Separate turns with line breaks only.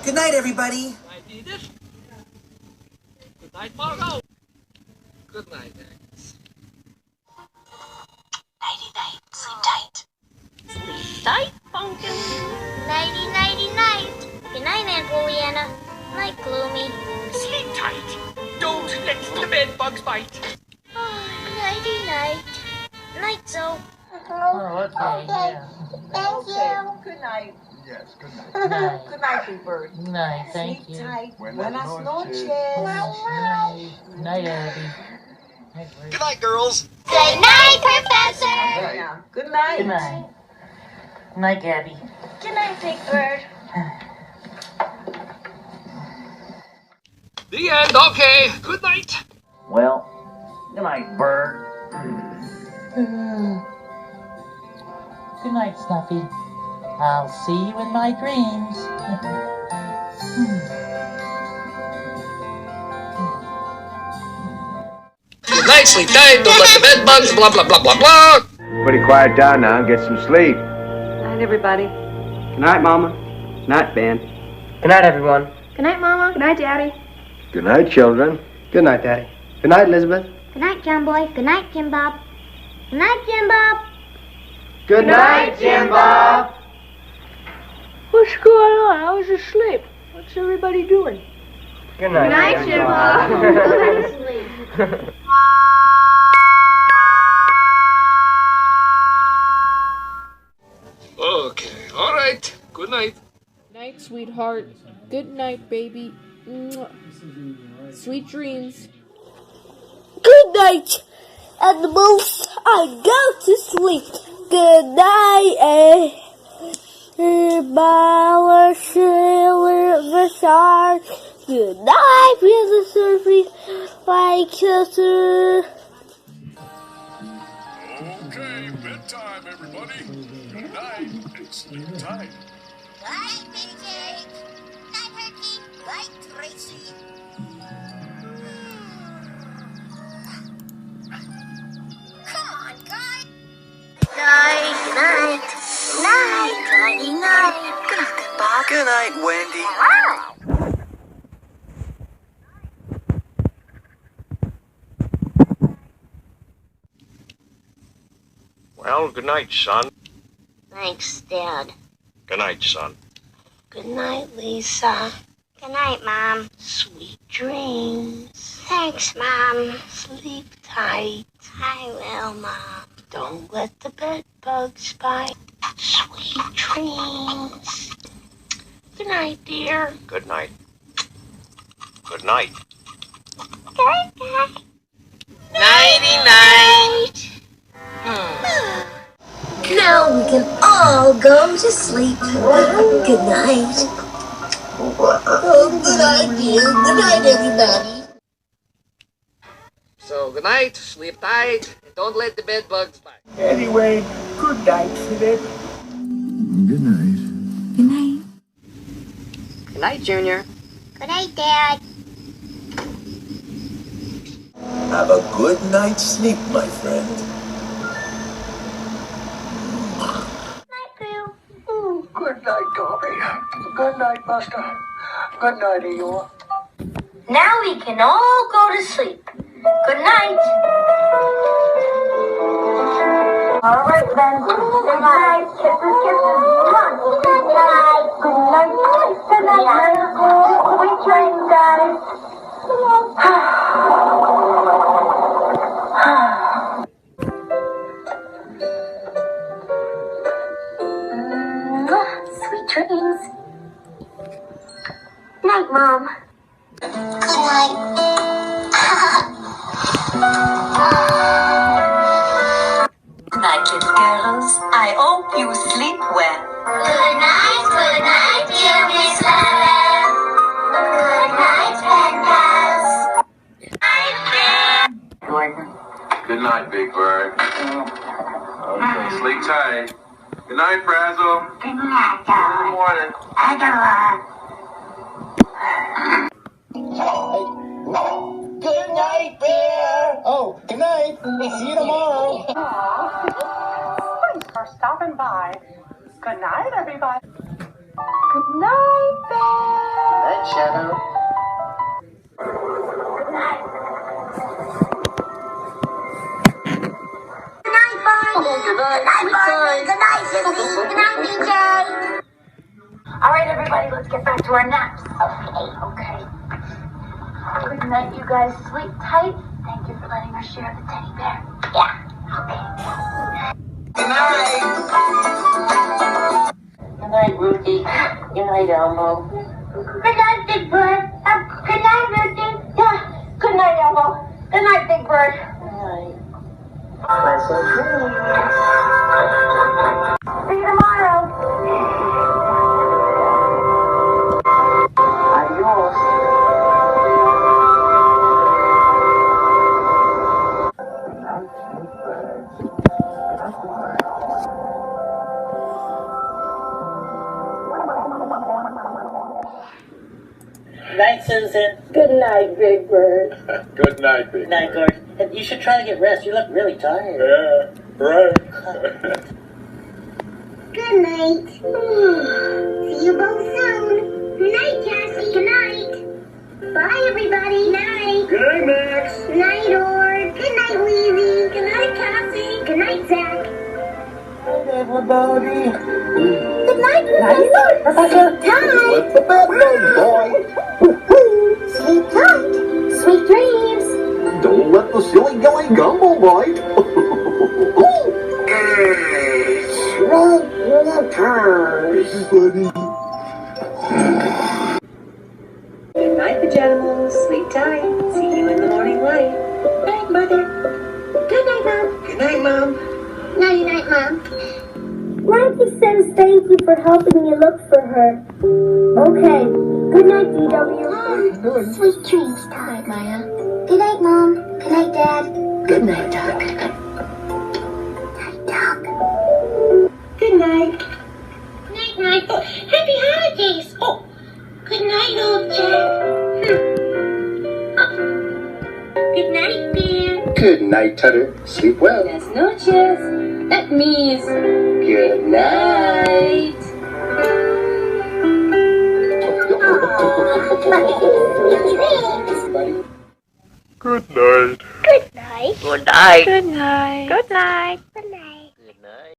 Good night, everybody.
Good night, Edith. Good night, Margot. Good night, Agnes.
Nighty-night. Sleep tight.
Sleep tight, Pumpkin.
Nighty, nighty, night. Good night, Aunt Juliana. Night, Gloomy.
Sleep tight. Don't let the bed bugs bite.
Oh, nighty, night. Night, Zoe.
Oh, okay. Yeah.
Thank you.
Good night.
Yes, good night.
Good night.
Good night, Big Bird.
Good night. Thank
Sleep
you.
tight.
Buenas noches.
Good night. Good night, Abby. Night, Ray.
Good night, girls.
Good night, Professor.
Right now. Good night.
Good night. Good night, Gabby.
Good night, Big Bird.
The end. Okay. Good night.
Well, good night, Bird. Good night, Snuffy. I'll see you in my dreams.
Good night. Sleep tight. Don't let the bed bugs. Blah blah blah blah blah.
Everybody quiet down now and get some sleep.
Good night, everybody.
Good night, Mama. Good night, Ben.
Good night, everyone.
Good night, Mama. Good night, Daddy.
Good night, children.
Good night, Daddy. Good night, Elizabeth.
Good night, John Boy. Good night, Jim Bob. Good night, Jim Bob.
Good night, Jim Bob.
What's going on? I was asleep. What's everybody doing?
Good night.
Good night, Jim Bob.
Go back to sleep.
Okay. All right. Good night.
Night, sweetheart. Good night, baby. Mwah. Sweet dreams.
Good night, animals. I go to sleep. Good night, Bauer, the star. Good night, Mr. Surfy, my sister.
Okay, bedtime, everybody. Good night and sleep tight.
Night, BJ. Night, Herky. Night, Tracy. Come on, guys. Night, night, night, nighty, night. Good night, Bob.
Good night, Wendy.
Well, good night, son.
Thanks, Dad.
Good night, son.
Good night, Lisa. Good night, Mom. Sweet dreams. Thanks, Mom. Sleep tight. I will, Mom. Don't let the bed bugs bite. Sweet dreams. Good night, dear.
Good night. Good night.
Good night.
Nighty night.
Now we can all go to sleep. Good night. Oh, good night, dear. Good night, everybody.
So good night. Sleep tight. And don't let the bed bugs bite.
Anyway, good night, Philip.
Good night.
Good night.
Good night, Junior.
Good night, Dad.
Have a good night's sleep, my friend.
Night, Boo.
Good night, Dobby. Good night, Buster. Good night, Eeyore.
Now we can all go to sleep. Good night. All right, then. Good night. Kisses, kisses. Good night. Good night. Good night. Sweet dreams, guys. Sweet dreams. Night, Mom. Good night.
Good night, little girls. I hope you sleep well.
Good night, dear Miss Lara. Good night, pen pals. Night,
Gordon.
Good night, Big Bird. Okay, sleep tight. Good night, Frazzle.
Good night,
Good
darling.
morning.
Good night, Bear. Oh, good night. See you tomorrow.
Thanks for stopping by. Good night, everybody.
Good night, Bear.
Night, Shadow.
Good night, Bud. Good night, Bud. Good night, Sissy. Good night, DJ. All right, everybody, let's get back to our naps. Okay. Good night, you guys. Sleep tight. Thank you for letting us share the teddy bear. Yeah. Okay.
Good night.
Good night, Ruthie. Good night, Elmo.
Good night, Big Bird. Good night, Ruthie. Yeah. Good night, Elmo. Good night, Big Bird.
Good night.
Pleasant dreams. See you tomorrow.
Adios. Night, Susan.
Good night, Big Bird.
Good night, Big
Night, Gordon. And you should try to get rest. You look really tired.
Yeah, right.
Good night. See you both soon. Good night, Cassie. Good night. Bye, everybody. Night.
Good night, Max.
Night, Ord. Good night, Weezy. Good night, Cassie. Good night, Zach.
Good night, everybody.
Good night, Professor. Sleep tight.
Let the bed down, boy.
Sleep tight. Sweet dreams.
Don't let the silly gilly gumbo bite. Sweet waters, buddy.
Good night, pajamas. Sleep tight. See you in the morning light.
Night, Mother. Good night, Mom.
Good night, Mom.
Nighty night, Mom.
Blackie says thank you for helping me look for her. Okay. Good night, DW.
Sweet dreams. Good night, Maya. Good night, Mom. Good night, Dad.
Good night, Doc.
Night, Doc.
Good night.
Night, night. Oh, happy holidays. Oh, good night, old Jack. Good night, Bear.
Good night, Tutter. Sleep well.
Buenas noches. That means
Good night.
Good night.
Good night.
Good night. Good night.
Good night.